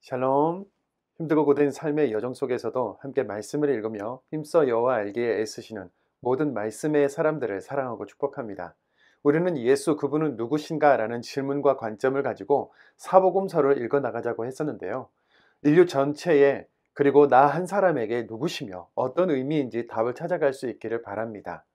샬롬. 힘들고 고된 삶의 여정 속에서도 함께 말씀을 읽으며 힘써 여호와 알기에 애쓰시는 모든 말씀의 사람들을 사랑하고 축복합니다. 우리는 예수 그분은 누구신가? 라는 질문과 관점을 가지고 사복음서를 읽어 나가자고 했었는데요. 인류 전체에 그리고 나 한 사람에게 누구시며 어떤 의미인지 답을 찾아갈 수 있기를 바랍니다.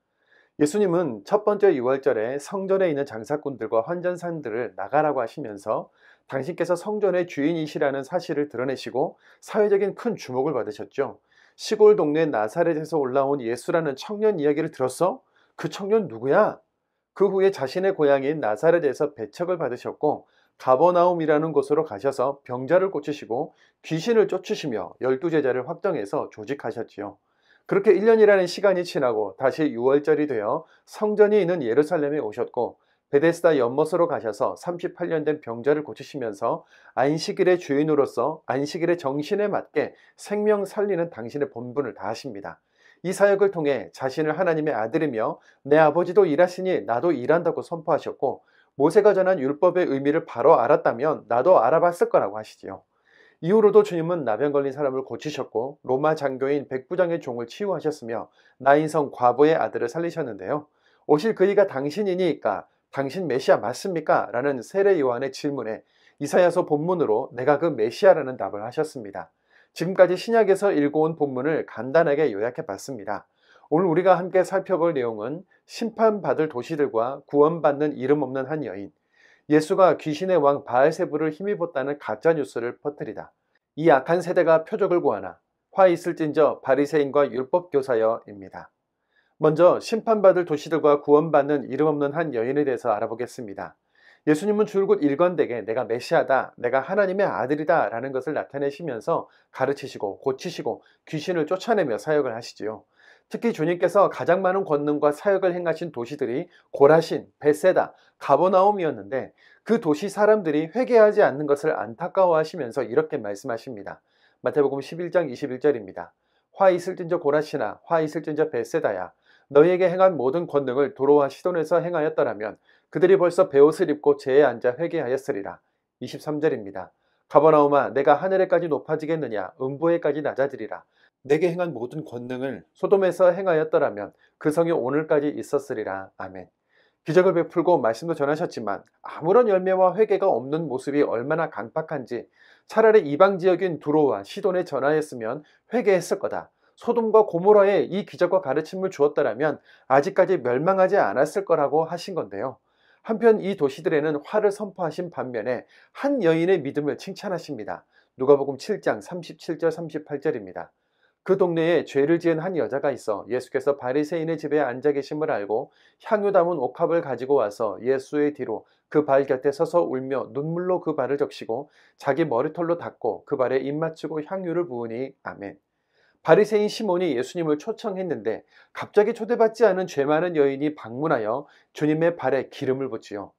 예수님은 첫 번째 유월절에 성전에 있는 장사꾼들과 환전사들을 나가라고 하시면서 당신께서 성전의 주인이시라는 사실을 드러내시고 사회적인 큰 주목을 받으셨죠. 시골 동네 나사렛에서 올라온 예수라는 청년 이야기를 들었어? 그 청년 누구야? 그 후에 자신의 고향인 나사렛에서 배척을 받으셨고 가버나움이라는 곳으로 가셔서 병자를 고치시고 귀신을 쫓으시며 12제자를 확정해서 조직하셨지요. 그렇게 1년이라는 시간이 지나고 다시 6월절이 되어 성전이 있는 예루살렘에 오셨고 베데스다 연못으로 가셔서 38년 된 병자를 고치시면서 안식일의 주인으로서 안식일의 정신에 맞게 생명 살리는 당신의 본분을 다하십니다. 이 사역을 통해 자신을 하나님의 아들이며 내 아버지도 일하시니 나도 일한다고 선포하셨고 모세가 전한 율법의 의미를 바로 알았다면 나도 알아봤을 거라고 하시지요. 이후로도 주님은 나병 걸린 사람을 고치셨고 로마 장교인 백부장의 종을 치유하셨으며 나인성 과부의 아들을 살리셨는데요. 오실 그이가 당신이니까 당신 메시아 맞습니까? 라는 세례 요한의 질문에 이사야서 본문으로 내가 그 메시아라는 답을 하셨습니다. 지금까지 신약에서 읽어온 본문을 간단하게 요약해 봤습니다. 오늘 우리가 함께 살펴볼 내용은 심판받을 도시들과 구원받는 이름 없는 한 여인, 예수가 귀신의 왕 바알세불을 힘입었다는 가짜뉴스를 퍼뜨리다. 이 악한 세대가 표적을 구하나 화 있을진저 바리새인과 율법교사여입니다. 먼저 심판받을 도시들과 구원받는 이름 없는 한 여인에 대해서 알아보겠습니다. 예수님은 줄곧 일관되게 내가 메시아다, 내가 하나님의 아들이다 라는 것을 나타내시면서 가르치시고 고치시고 귀신을 쫓아내며 사역을 하시지요. 특히 주님께서 가장 많은 권능과 사역을 행하신 도시들이 고라신, 벳세다, 가버나움이었는데 그 도시 사람들이 회개하지 않는 것을 안타까워하시면서 이렇게 말씀하십니다. 마태복음 11장 21절입니다. 화 있을진저 고라시나 화 있을진저 벳세다야, 너희에게 행한 모든 권능을 도로와 시돈에서 행하였더라면 그들이 벌써 베옷을 입고 제에 앉아 회개하였으리라. 23절입니다. 가버나움아, 내가 하늘에까지 높아지겠느냐? 음부에까지 낮아지리라. 내게 행한 모든 권능을 소돔에서 행하였더라면 그 성이 오늘까지 있었으리라. 아멘. 기적을 베풀고 말씀도 전하셨지만 아무런 열매와 회개가 없는 모습이 얼마나 강팍한지, 차라리 이방 지역인 두로와 시돈에 전하였으면 회개했을 거다. 소돔과 고모라에 이 기적과 가르침을 주었더라면 아직까지 멸망하지 않았을 거라고 하신 건데요. 한편 이 도시들에는 화를 선포하신 반면에 한 여인의 믿음을 칭찬하십니다. 누가복음 7장 37절 38절입니다. 그 동네에 죄를 지은 한 여자가 있어 예수께서 바리새인의 집에 앉아 계심을 알고 향유 담은 옥합을 가지고 와서 예수의 뒤로 그 발 곁에 서서 울며 눈물로 그 발을 적시고 자기 머리털로 닦고 그 발에 입 맞추고 향유를 부으니. 아멘. 바리새인 시몬이 예수님을 초청했는데 갑자기 초대받지 않은 죄 많은 여인이 방문하여 주님의 발에 기름을 붓지요.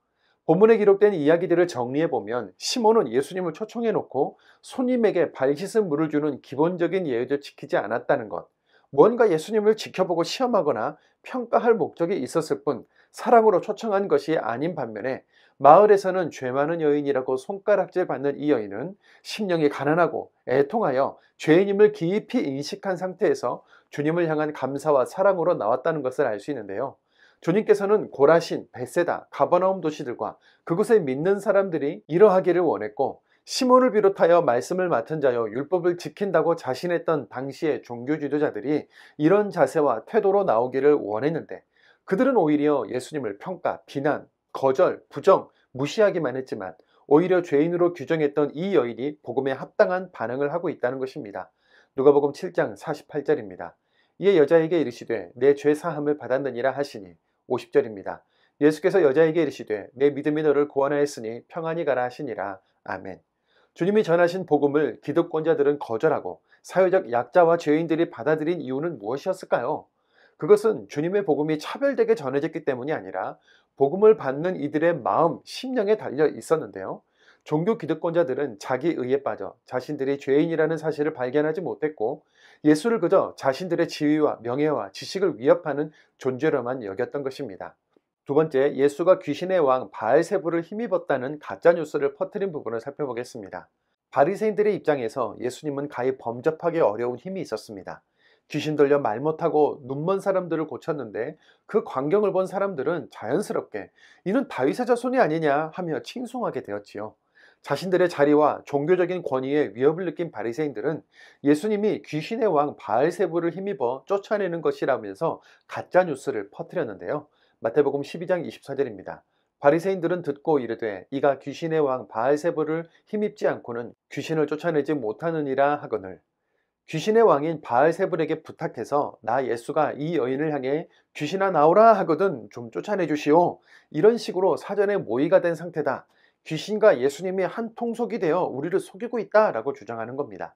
본문에 기록된 이야기들을 정리해보면 시몬은 예수님을 초청해놓고 손님에게 발 씻은 물을 주는 기본적인 예의도 지키지 않았다는 것, 무언가 예수님을 지켜보고 시험하거나 평가할 목적이 있었을 뿐 사랑으로 초청한 것이 아닌 반면에 마을에서는 죄 많은 여인이라고 손가락질 받는 이 여인은 심령이 가난하고 애통하여 죄인임을 깊이 인식한 상태에서 주님을 향한 감사와 사랑으로 나왔다는 것을 알 수 있는데요. 주님께서는 고라신, 벳세다, 가버나움 도시들과 그곳에 믿는 사람들이 이러하기를 원했고 시몬을 비롯하여 말씀을 맡은 자여 율법을 지킨다고 자신했던 당시의 종교 지도자들이 이런 자세와 태도로 나오기를 원했는데 그들은 오히려 예수님을 평가, 비난, 거절, 부정, 무시하기만 했지만 오히려 죄인으로 규정했던 이 여인이 복음에 합당한 반응을 하고 있다는 것입니다. 누가복음 7장 48절입니다. 이에 여자에게 이르시되 내 죄 사함을 받았느니라 하시니. 50절입니다. 예수께서 여자에게 이르시되 내 믿음이 너를 구원하였으니 평안히 가라 하시니라. 아멘. 주님이 전하신 복음을 기득권자들은 거절하고 사회적 약자와 죄인들이 받아들인 이유는 무엇이었을까요? 그것은 주님의 복음이 차별되게 전해졌기 때문이 아니라 복음을 받는 이들의 마음, 심령에 달려 있었는데요. 종교 기득권자들은 자기 의에 빠져 자신들이 죄인이라는 사실을 발견하지 못했고 예수를 그저 자신들의 지위와 명예와 지식을 위협하는 존재로만 여겼던 것입니다. 두 번째, 예수가 귀신의 왕 바알세불을 힘입었다는 가짜뉴스를 퍼뜨린 부분을 살펴보겠습니다. 바리새인들의 입장에서 예수님은 가히 범접하기 어려운 힘이 있었습니다. 귀신 들려 말 못하고 눈먼 사람들을 고쳤는데 그 광경을 본 사람들은 자연스럽게 이는 다윗의 자손이 아니냐 하며 칭송하게 되었지요. 자신들의 자리와 종교적인 권위에 위협을 느낀 바리새인들은 예수님이 귀신의 왕 바알세불을 힘입어 쫓아내는 것이라면서 가짜 뉴스를 퍼뜨렸는데요. 마태복음 12장 24절입니다. 바리새인들은 듣고 이르되 이가 귀신의 왕 바알세불을 힘입지 않고는 귀신을 쫓아내지 못하느니라 하거늘, 귀신의 왕인 바알세불에게 부탁해서 나 예수가 이 여인을 향해 귀신아 나오라 하거든 좀 쫓아내 주시오, 이런 식으로 사전에 모의가 된 상태다. 귀신과 예수님이 한 통속이 되어 우리를 속이고 있다라고 주장하는 겁니다.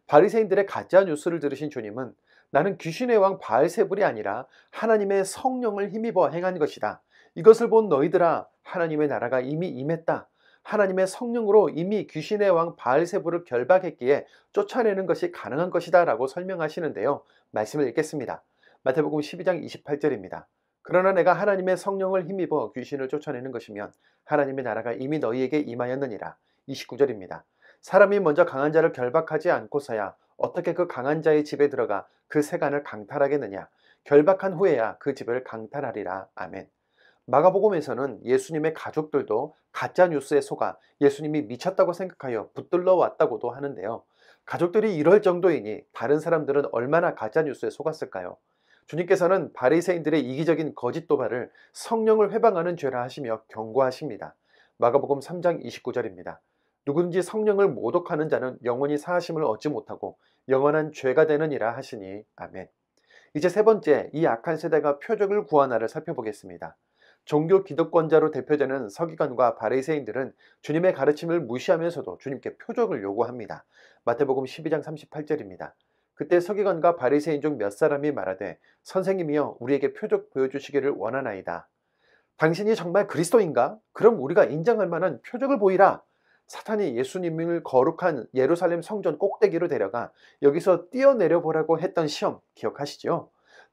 바리새인들의 가짜 뉴스를 들으신 주님은 나는 귀신의 왕 바알세불이 아니라 하나님의 성령을 힘입어 행한 것이다. 이것을 본 너희들아, 하나님의 나라가 이미 임했다. 하나님의 성령으로 이미 귀신의 왕 바알세불을 결박했기에 쫓아내는 것이 가능한 것이다 라고 설명하시는데요. 말씀을 읽겠습니다. 마태복음 12장 28절입니다. 그러나 내가 하나님의 성령을 힘입어 귀신을 쫓아내는 것이면 하나님의 나라가 이미 너희에게 임하였느니라. 29절입니다. 사람이 먼저 강한 자를 결박하지 않고서야 어떻게 그 강한 자의 집에 들어가 그 세간을 강탈하겠느냐. 결박한 후에야 그 집을 강탈하리라. 아멘. 마가복음에서는 예수님의 가족들도 가짜 뉴스에 속아 예수님이 미쳤다고 생각하여 붙들러 왔다고도 하는데요. 가족들이 이럴 정도이니 다른 사람들은 얼마나 가짜 뉴스에 속았을까요? 주님께서는 바리새인들의 이기적인 거짓 도발을 성령을 회방하는 죄라 하시며 경고하십니다. 마가복음 3장 29절입니다. 누구든지 성령을 모독하는 자는 영원히 사하심을 얻지 못하고 영원한 죄가 되느니라 하시니. 아멘. 이제 세 번째, 이 악한 세대가 표적을 구하나를 살펴보겠습니다. 종교 기득권자로 대표되는 서기관과 바리새인들은 주님의 가르침을 무시하면서도 주님께 표적을 요구합니다. 마태복음 12장 38절입니다. 그때 서기관과 바리새인 중 몇 사람이 말하되 선생님이여 우리에게 표적 보여주시기를 원하나이다. 당신이 정말 그리스도인가? 그럼 우리가 인정할 만한 표적을 보이라. 사탄이 예수님을 거룩한 예루살렘 성전 꼭대기로 데려가 여기서 뛰어내려 보라고 했던 시험 기억하시죠?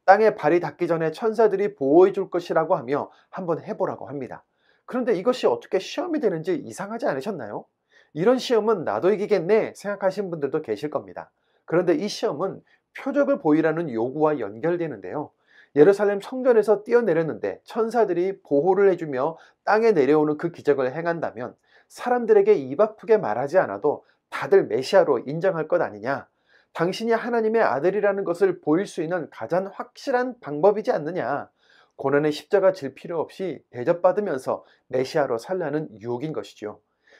땅에 발이 닿기 전에 천사들이 보호해 줄 것이라고 하며 한번 해보라고 합니다. 그런데 이것이 어떻게 시험이 되는지 이상하지 않으셨나요? 이런 시험은 나도 이기겠네 생각하시는 분들도 계실 겁니다. 그런데 이 시험은 표적을 보이라는 요구와 연결되는데요. 예루살렘 성전에서 뛰어내렸는데 천사들이 보호를 해주며 땅에 내려오는 그 기적을 행한다면 사람들에게 입 아프게 말하지 않아도 다들 메시아로 인정할 것 아니냐. 당신이 하나님의 아들이라는 것을 보일 수 있는 가장 확실한 방법이지 않느냐. 고난의 십자가 질 필요 없이 대접받으면서 메시아로 살라는 유혹인 것이죠.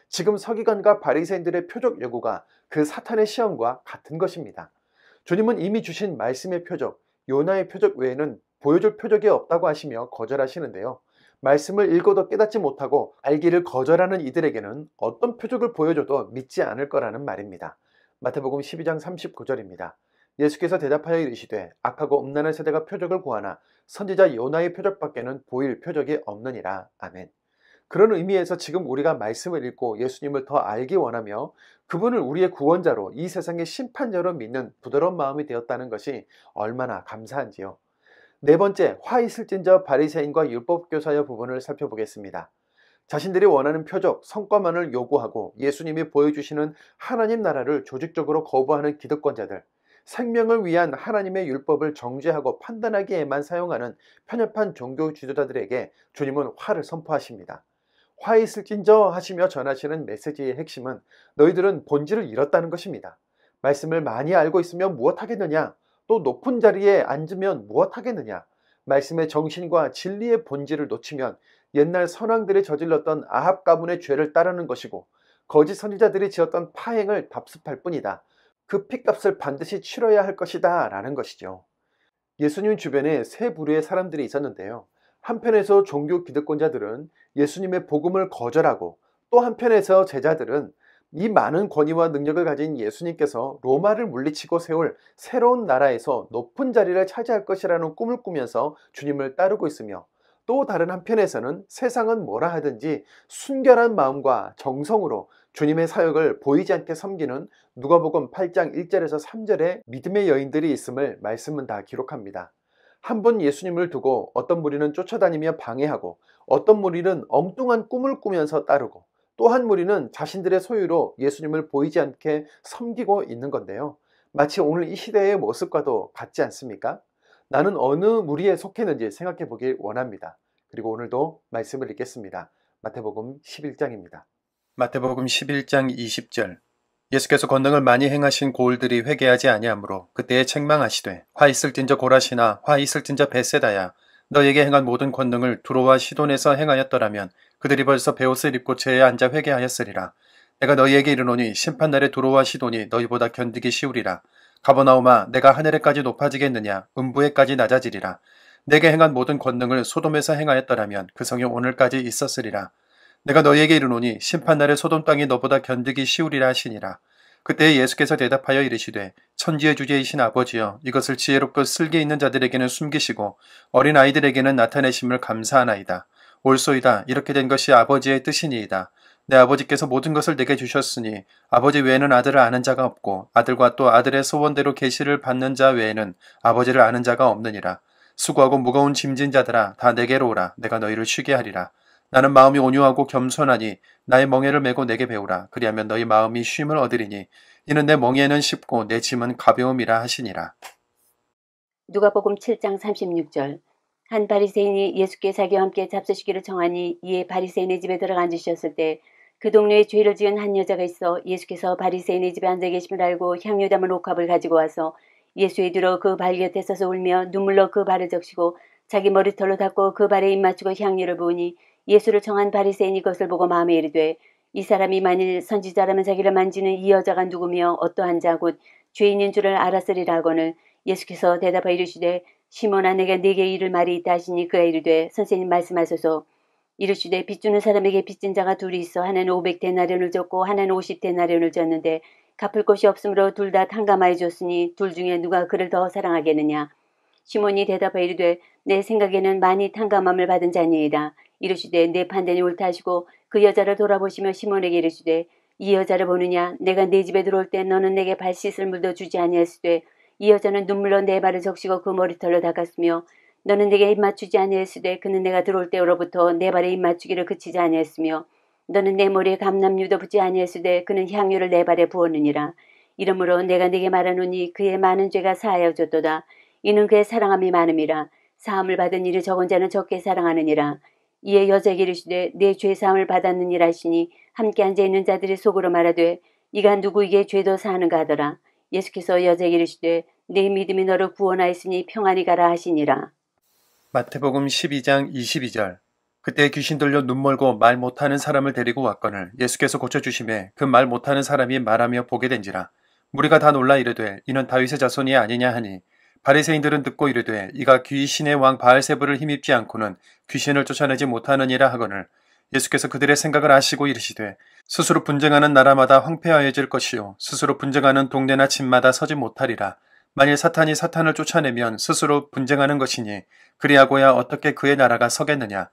지금 서기관과 바리새인들의 표적 요구가 그 사탄의 시험과 같은 것입니다. 주님은 이미 주신 말씀의 표적, 요나의 표적 외에는 보여줄 표적이 없다고 하시며 거절하시는데요. 말씀을 읽어도 깨닫지 못하고 알기를 거절하는 이들에게는 어떤 표적을 보여줘도 믿지 않을 거라는 말입니다. 마태복음 12장 39절입니다. 예수께서 대답하여 이르시되 악하고 음란한 세대가 표적을 구하나 선지자 요나의 표적밖에는 보일 표적이 없느니라. 아멘. 그런 의미에서 지금 우리가 말씀을 읽고 예수님을 더 알기 원하며 그분을 우리의 구원자로 이 세상의 심판자로 믿는 부드러운 마음이 되었다는 것이 얼마나 감사한지요. 네 번째, 화 있을진저 바리새인과 율법교사의 부분을 살펴보겠습니다. 자신들이 원하는 표적, 성과만을 요구하고 예수님이 보여주시는 하나님 나라를 조직적으로 거부하는 기득권자들, 생명을 위한 하나님의 율법을 정죄하고 판단하기에만 사용하는 편협한 종교 지도자들에게 주님은 화를 선포하십니다. 화 있을진저 하시며 전하시는 메시지의 핵심은 너희들은 본질을 잃었다는 것입니다. 말씀을 많이 알고 있으면 무엇하겠느냐? 또 높은 자리에 앉으면 무엇하겠느냐? 말씀의 정신과 진리의 본질을 놓치면 옛날 선왕들이 저질렀던 아합 가문의 죄를 따르는 것이고 거짓 선지자들이 지었던 파행을 답습할 뿐이다. 그 핏값을 반드시 치러야 할 것이다 라는 것이죠. 예수님 주변에 세 부류의 사람들이 있었는데요. 한편에서 종교 기득권자들은 예수님의 복음을 거절하고 또 한편에서 제자들은 이 많은 권위와 능력을 가진 예수님께서 로마를 물리치고 세울 새로운 나라에서 높은 자리를 차지할 것이라는 꿈을 꾸면서 주님을 따르고 있으며 또 다른 한편에서는 세상은 뭐라 하든지 순결한 마음과 정성으로 주님의 사역을 보이지 않게 섬기는 누가복음 8장 1절에서 3절의 믿음의 여인들이 있음을 말씀은 다 기록합니다. 한 분 예수님을 두고 어떤 무리는 쫓아다니며 방해하고 어떤 무리는 엉뚱한 꿈을 꾸면서 따르고 또 한 무리는 자신들의 소유로 예수님을 보이지 않게 섬기고 있는 건데요. 마치 오늘 이 시대의 모습과도 같지 않습니까? 나는 어느 무리에 속했는지 생각해 보길 원합니다. 그리고 오늘도 말씀을 읽겠습니다. 마태복음 11장입니다. 마태복음 11장 20절. 예수께서 권능을 많이 행하신 고을들이 회개하지 아니하므로 그때에 책망하시되 화 있을진저 고라시나 화 있을진저 벳세다야 너에게 행한 모든 권능을 두로와 시돈에서 행하였더라면 그들이 벌써 베옷을 입고 죄에 앉아 회개하였으리라. 내가 너희에게 이르노니 심판날에 두로와 시돈이 너희보다 견디기 쉬우리라. 가버나움아 내가 하늘에까지 높아지겠느냐 음부에까지 낮아지리라. 내게 행한 모든 권능을 소돔에서 행하였더라면 그 성이 오늘까지 있었으리라. 내가 너희에게 이르노니 심판날에 소돔 땅이 너보다 견디기 쉬우리라 하시니라. 그때 예수께서 대답하여 이르시되 천지의 주제이신 아버지여 이것을 지혜롭고 슬기 있는 자들에게는 숨기시고 어린 아이들에게는 나타내심을 감사하나이다. 옳소이다. 이렇게 된 것이 아버지의 뜻이니이다. 내 아버지께서 모든 것을 내게 주셨으니 아버지 외에는 아들을 아는 자가 없고 아들과 또 아들의 소원대로 계시를 받는 자 외에는 아버지를 아는 자가 없느니라. 수고하고 무거운 짐진 자들아 다 내게로 오라. 내가 너희를 쉬게 하리라. 나는 마음이 온유하고 겸손하니 나의 멍에를 메고 내게 배우라. 그리하면 너희 마음이 쉼을 얻으리니 이는 내 멍에는 쉽고 내 짐은 가벼움이라 하시니라. 누가복음 7장 36절. 한 바리새인이 예수께 자기와 함께 잡수시기를 청하니 이에 바리새인의 집에 들어가 앉으셨을 때 그 동네에 죄를 지은 한 여자가 있어 예수께서 바리새인의 집에 앉아 계심을 알고 향유 담은 옥합을 가지고 와서 예수의 뒤로 그 발 곁에 서서 울며 눈물로 그 발을 적시고 자기 머리털로 닦고 그 발에 입 맞추고 향유를 부으니 예수를 청한 바리새인이 그것을 보고 마음에 이르되 이 사람이 만일 선지자라면 자기를 만지는 이 여자가 누구며 어떠한 자 곧 죄인인 줄을 알았으리라 하거늘 예수께서 대답하여 이르시되 시몬아 내가 네게 이를 말이 있다 하시니 그가 이르되 선생님 말씀하소서. 이르시되 빚주는 사람에게 빚진 자가 둘이 있어 하나는 500데나리온을 줬고 하나는 50데나리온을 줬는데 갚을 곳이 없으므로 둘 다 탕감하여 줬으니 둘 중에 누가 그를 더 사랑하겠느냐. 시몬이 대답하여 이르되 내 생각에는 많이 탕감함을 받은 자니이다. 이르시되 내 판단이 옳다 하시고 그 여자를 돌아보시며 시몬에게 이르시되 이 여자를 보느냐. 내가 네 집에 들어올 때 너는 내게 발 씻을 물도 주지 아니하시되 이 여자는 눈물로 내 발을 적시고 그 머리털로 닦았으며 너는 내게 입 맞추지 아니하시되 그는 내가 들어올 때로부터 내 발에 입 맞추기를 그치지 아니하였으며 너는 내 머리에 감람유도 붓지 아니하시되 그는 향유를 내 발에 부었느니라. 이러므로 내가 네게 말하노니 그의 많은 죄가 사하여졌도다. 이는 그의 사랑함이 많음이라. 사함을 받은 일이 적은 자는 적게 사랑하느니라. 이에 여자에게 이르시되 내 죄 사함을 받았느니라 하시니 함께 앉아있는 자들이 속으로 말하되 이가 누구에게 죄도 사하는가 하더라. 예수께서 여자에게 이르시되 내 믿음이 너를 구원하였으니 평안히 가라 하시니라. 마태복음 12장 22절. 그때 귀신 들려 눈 멀고 말 못하는 사람을 데리고 왔거늘 예수께서 고쳐주심에 그 말 못하는 사람이 말하며 보게 된지라. 무리가 다 놀라 이르되 이는 다윗의 자손이 아니냐 하니 바리새인들은 듣고 이르되 이가 귀신의 왕 바알세불을 힘입지 않고는 귀신을 쫓아내지 못하느니라 하거늘 예수께서 그들의 생각을 아시고 이르시되 스스로 분쟁하는 나라마다 황폐하여질 것이요 스스로 분쟁하는 동네나 집마다 서지 못하리라. 만일 사탄이 사탄을 쫓아내면 스스로 분쟁하는 것이니 그리하고야 어떻게 그의 나라가 서겠느냐.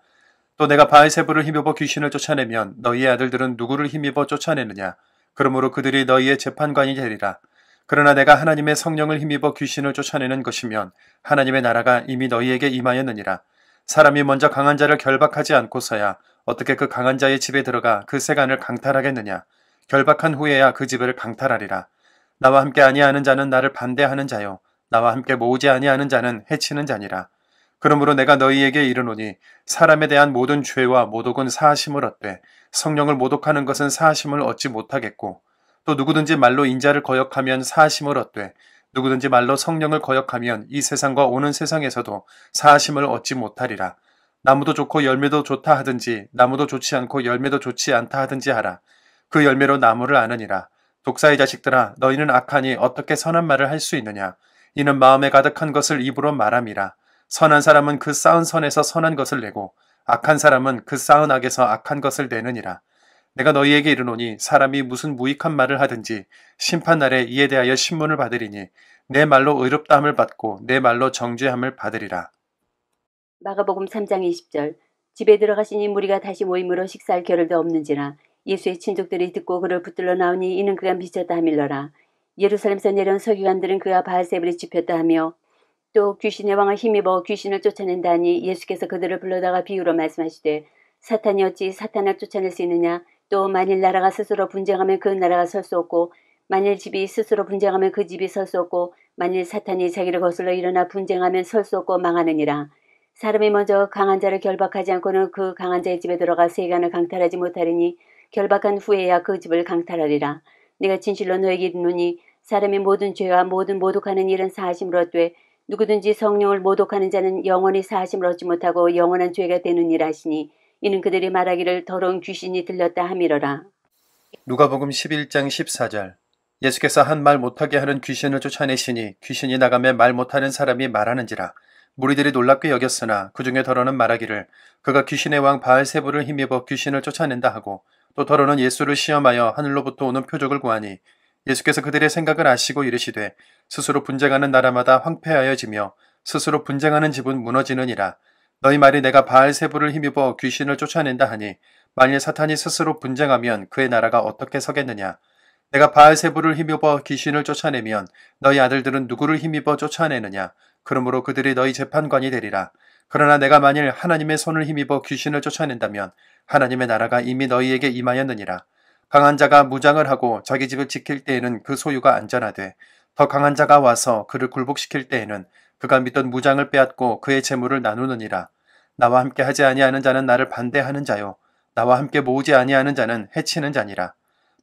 또 내가 바알세불을 힘입어 귀신을 쫓아내면 너희의 아들들은 누구를 힘입어 쫓아내느냐. 그러므로 그들이 너희의 재판관이 되리라. 그러나 내가 하나님의 성령을 힘입어 귀신을 쫓아내는 것이면 하나님의 나라가 이미 너희에게 임하였느니라. 사람이 먼저 강한 자를 결박하지 않고서야 어떻게 그 강한 자의 집에 들어가 그 세간을 강탈하겠느냐. 결박한 후에야 그 집을 강탈하리라. 나와 함께 아니하는 자는 나를 반대하는 자요 나와 함께 모으지 아니하는 자는 해치는 자니라. 그러므로 내가 너희에게 이르노니 사람에 대한 모든 죄와 모독은 사하심을 얻되 성령을 모독하는 것은 사하심을 얻지 못하겠고 또 누구든지 말로 인자를 거역하면 사하심을 얻되 누구든지 말로 성령을 거역하면 이 세상과 오는 세상에서도 사하심을 얻지 못하리라. 나무도 좋고 열매도 좋다 하든지 나무도 좋지 않고 열매도 좋지 않다 하든지 하라. 그 열매로 나무를 아느니라. 독사의 자식들아 너희는 악하니 어떻게 선한 말을 할 수 있느냐. 이는 마음에 가득한 것을 입으로 말함이라. 선한 사람은 그 쌓은 선에서 선한 것을 내고 악한 사람은 그 쌓은 악에서 악한 것을 내느니라. 내가 너희에게 이르노니 사람이 무슨 무익한 말을 하든지 심판날에 이에 대하여 신문을 받으리니 내 말로 의롭다함을 받고 내 말로 정죄함을 받으리라. 마가복음 3장 20절. 집에 들어가시니 무리가 다시 모임으로 식사할 겨를도 없는지라. 예수의 친족들이 듣고 그를 붙들러 나오니 이는 그가 미쳤다 하밀러라. 예루살렘에서 내려온 서기관들은 그가 바알세불이 짚혔다 하며 또 귀신의 왕을 힘입어 귀신을 쫓아낸다 하니 예수께서 그들을 불러다가 비유로 말씀하시되 사탄이 어찌 사탄을 쫓아낼 수 있느냐. 또 만일 나라가 스스로 분쟁하면 그 나라가 설 수 없고 만일 집이 스스로 분쟁하면 그 집이 설 수 없고 만일 사탄이 자기를 거슬러 일어나 분쟁하면 설 수 없고 망하느니라. 사람이 먼저 강한 자를 결박하지 않고는 그 강한 자의 집에 들어가 세간을 강탈하지 못하리니 결박한 후에야 그 집을 강탈하리라. 내가 진실로 너에게 이르노니 사람이 모든 죄와 모든 모독하는 일은 사하심을 얻되 누구든지 성령을 모독하는 자는 영원히 사하심을 얻지 못하고 영원한 죄가 되느니라 하시니 이는 그들이 말하기를 더러운 귀신이 들렸다 함이러라. 누가복음 11장 14절. 예수께서 한 말 못하게 하는 귀신을 쫓아내시니 귀신이 나가매 말 못하는 사람이 말하는지라. 무리들이 놀랍게 여겼으나 그 중에 더러는 말하기를 그가 귀신의 왕 바알세불을 힘입어 귀신을 쫓아낸다 하고 또 더러는 예수를 시험하여 하늘로부터 오는 표적을 구하니 예수께서 그들의 생각을 아시고 이르시되 스스로 분쟁하는 나라마다 황폐하여지며 스스로 분쟁하는 집은 무너지느니라. 너희 말이 내가 바알세불을 힘입어 귀신을 쫓아낸다 하니 만일 사탄이 스스로 분쟁하면 그의 나라가 어떻게 서겠느냐. 내가 바알세불을 힘입어 귀신을 쫓아내면 너희 아들들은 누구를 힘입어 쫓아내느냐. 그러므로 그들이 너희 재판관이 되리라. 그러나 내가 만일 하나님의 손을 힘입어 귀신을 쫓아낸다면 하나님의 나라가 이미 너희에게 임하였느니라. 강한 자가 무장을 하고 자기 집을 지킬 때에는 그 소유가 안전하되 더 강한 자가 와서 그를 굴복시킬 때에는 그가 믿던 무장을 빼앗고 그의 재물을 나누느니라. 나와 함께 하지 아니하는 자는 나를 반대하는 자요 나와 함께 모으지 아니하는 자는 해치는 자니라.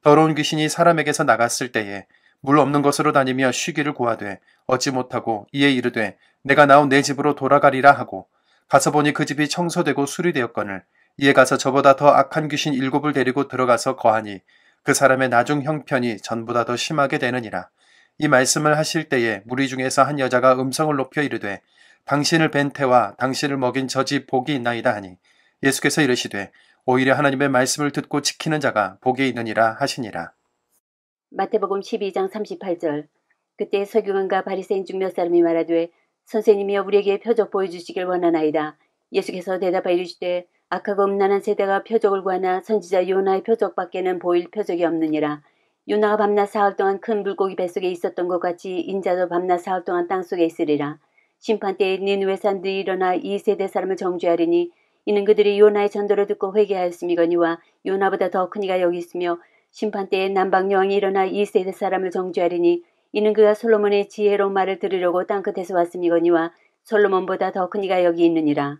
더러운 귀신이 사람에게서 나갔을 때에 물 없는 곳으로 다니며 쉬기를 구하되 얻지 못하고 이에 이르되 내가 나온 내 집으로 돌아가리라 하고 가서 보니 그 집이 청소되고 수리되었거늘 이에 가서 저보다 더 악한 귀신 7을 데리고 들어가서 거하니 그 사람의 나중 형편이 전보다 더 심하게 되느니라. 이 말씀을 하실 때에 무리 중에서 한 여자가 음성을 높여 이르되 당신을 뵌 태와 당신을 먹인 저 집 복이 있나이다 하니 예수께서 이르시되 오히려 하나님의 말씀을 듣고 지키는 자가 복이 있느니라 하시니라. 마태복음 12장 38절. 그때 서기관과 바리새인 중 몇 사람이 말하되 선생님이여 우리에게 표적 보여주시길 원하나이다. 예수께서 대답하여 이르시되 악하고 음란한 세대가 표적을 구하나 선지자 요나의 표적밖에는 보일 표적이 없느니라. 요나가 밤낮 사흘 동안 큰 물고기 뱃속에 있었던 것 같이 인자도 밤낮 사흘 동안 땅속에 있으리라. 심판때에 니느웨 사람들이 일어나 이 세대 사람을 정죄하리니 이는 그들이 요나의 전도를 듣고 회개하였음이거니와 요나보다 더 큰 이가 여기 있으며 심판때에 남방 여왕이 일어나 이 세대 사람을 정죄하리니 이는 그가 솔로몬의 지혜로운 말을 들으려고 땅끝에서 왔음이거니와 솔로몬보다 더 큰 이가 여기 있느니라.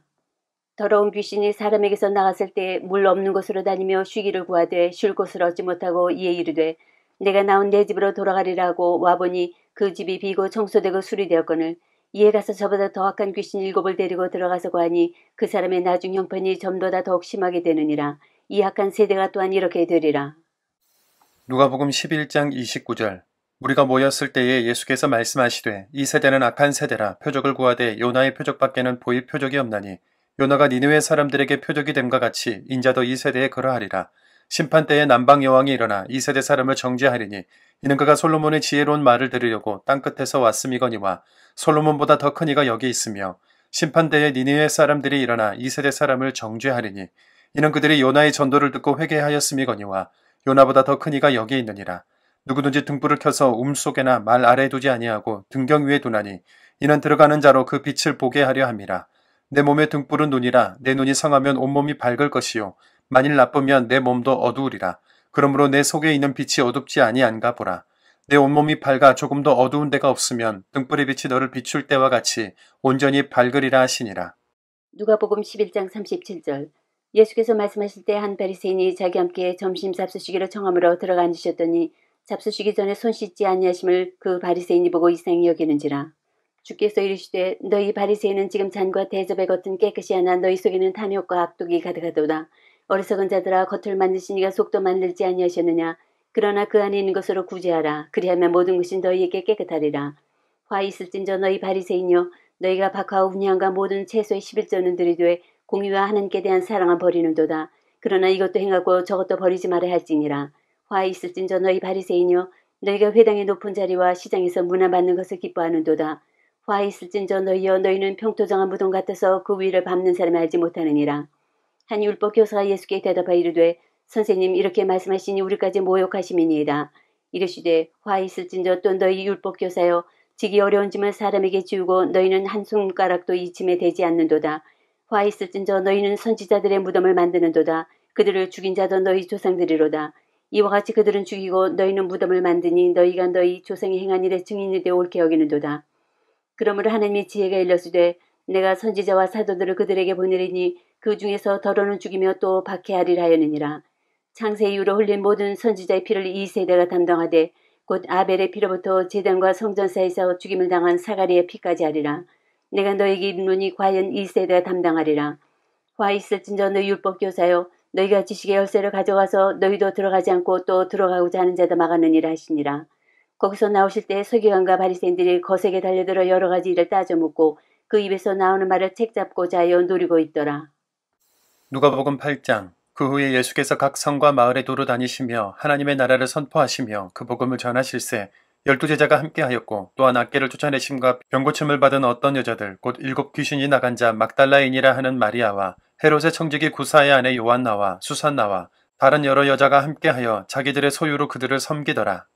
더러운 귀신이 사람에게서 나갔을 때 물 없는 곳으로 다니며 쉬기를 구하되 쉴 곳을 얻지 못하고 이에 이르되 내가 나온 내 집으로 돌아가리라 하고 와보니 그 집이 비고 청소되고 수리되었거늘 이에 가서 저보다 더 악한 귀신 7을 데리고 들어가서 구하니 그 사람의 나중 형편이 전보다 더욱 심하게 되느니라. 이 악한 세대가 또한 이렇게 되리라. 누가복음 11장 29절. 우리가 모였을 때에 예수께서 말씀하시되 이 세대는 악한 세대라 표적을 구하되 요나의 표적밖에는 보일 표적이 없나니 요나가 니느웨 사람들에게 표적이 됨과 같이 인자도 이 세대에 그러하리라. 심판 때에 남방 여왕이 일어나 이 세대 사람을 정죄하리니 이는 그가 솔로몬의 지혜로운 말을 들으려고 땅끝에서 왔음이거니와 솔로몬보다 더 큰 이가 여기 있으며 심판 때에 니느웨 사람들이 일어나 이 세대 사람을 정죄하리니 이는 그들이 요나의 전도를 듣고 회개하였음이거니와 요나보다 더 큰 이가 여기 있느니라. 누구든지 등불을 켜서 속에나 말 아래에 두지 아니하고 등경 위에 두나니 이는 들어가는 자로 그 빛을 보게 하려 함이라. 내 몸의 등불은 눈이라. 내 눈이 성하면 온몸이 밝을 것이요 만일 나쁘면 내 몸도 어두우리라. 그러므로 내 속에 있는 빛이 어둡지 아니한가 보라. 내 온몸이 밝아 조금 더 어두운 데가 없으면 등불의 빛이 너를 비출 때와 같이 온전히 밝으리라 하시니라. 누가복음 11장 37절. 예수께서 말씀하실 때 한 바리새인이 자기 함께 점심 잡수시기를 청함으로 들어가 앉으셨더니 잡수시기 전에 손 씻지 아니하심을 그 바리새인이 보고 이상히 여기는지라. 주께서 이르시되 너희 바리새인은 지금 잔과 대접의 겉은 깨끗이 하나 너희 속에는 탐욕과 악독이 가득하도다. 어리석은 자들아 겉을 만드신 이가 속도 만들지 아니하셨느냐. 그러나 그 안에 있는 것으로 구제하라. 그리하면 모든 것이 너희에게 깨끗하리라. 화 있을진저 너희 바리새인이여 너희가 박하와 분향과 모든 채소의 11조는 들이되 공의와 하나님께 대한 사랑은 버리는도다. 그러나 이것도 행하고 저것도 버리지 말아야 할지니라. 화 있을진저 너희 바리새인이여 너희가 회당의 높은 자리와 시장에서 문화받는 것을 기뻐하는도다. 화 있을진저 너희여 너희는 평토정한 무덤 같아서 그 위를 밟는 사람이 알지 못하느니라. 한 율법 교사가 예수께 대답하여 이르되 선생님 이렇게 말씀하시니 우리까지 모욕하심이니이다. 이르시되 화 있을진저 또 너희 율법 교사여 지기 어려운 짐을 사람에게 지우고 너희는 한 손가락도 이 짐에 대지 않는도다. 화 있을진저 너희는 선지자들의 무덤을 만드는도다. 그들을 죽인 자도 너희 조상들이로다. 이와 같이 그들은 죽이고 너희는 무덤을 만드니 너희가 너희 조상이 행한 일의 증인이 되어 옳게 여기는도다. 그러므로 하나님의 지혜가 일러주되 내가 선지자와 사도들을 그들에게 보내리니 그 중에서 더러는 죽이며 또 박해하리라 하였느니라. 창세 이후로 흘린 모든 선지자의 피를 이 세대가 담당하되 곧 아벨의 피로부터 제단과 성전 사이에서 죽임을 당한 사가리의 피까지 하리라. 내가 너에게 이르노니 과연 이 세대가 담당하리라. 화 있을진저 너희 율법교사여 너희가 지식의 열쇠를 가져가서 너희도 들어가지 않고 또 들어가고자 하는 자도 막았느니라 하시니라. 거기서 나오실 때 서기관과 바리새인들이 거세게 달려들어 여러 가지 일을 따져 묻고 그 입에서 나오는 말을 책잡고자 하여 노리고 있더라. 누가복음 8장. 그 후에 예수께서 각 성과 마을에 도로 다니시며 하나님의 나라를 선포하시며 그 복음을 전하실세 12제자가 함께하였고 또한 악계를 쫓아내심과 병고침을 받은 어떤 여자들 곧 7 귀신이 나간 자 막달라인이라 하는 마리아와 헤롯의 청지기 구사의 아내 요한나와 수산나와 다른 여러 여자가 함께하여 자기들의 소유로 그들을 섬기더라.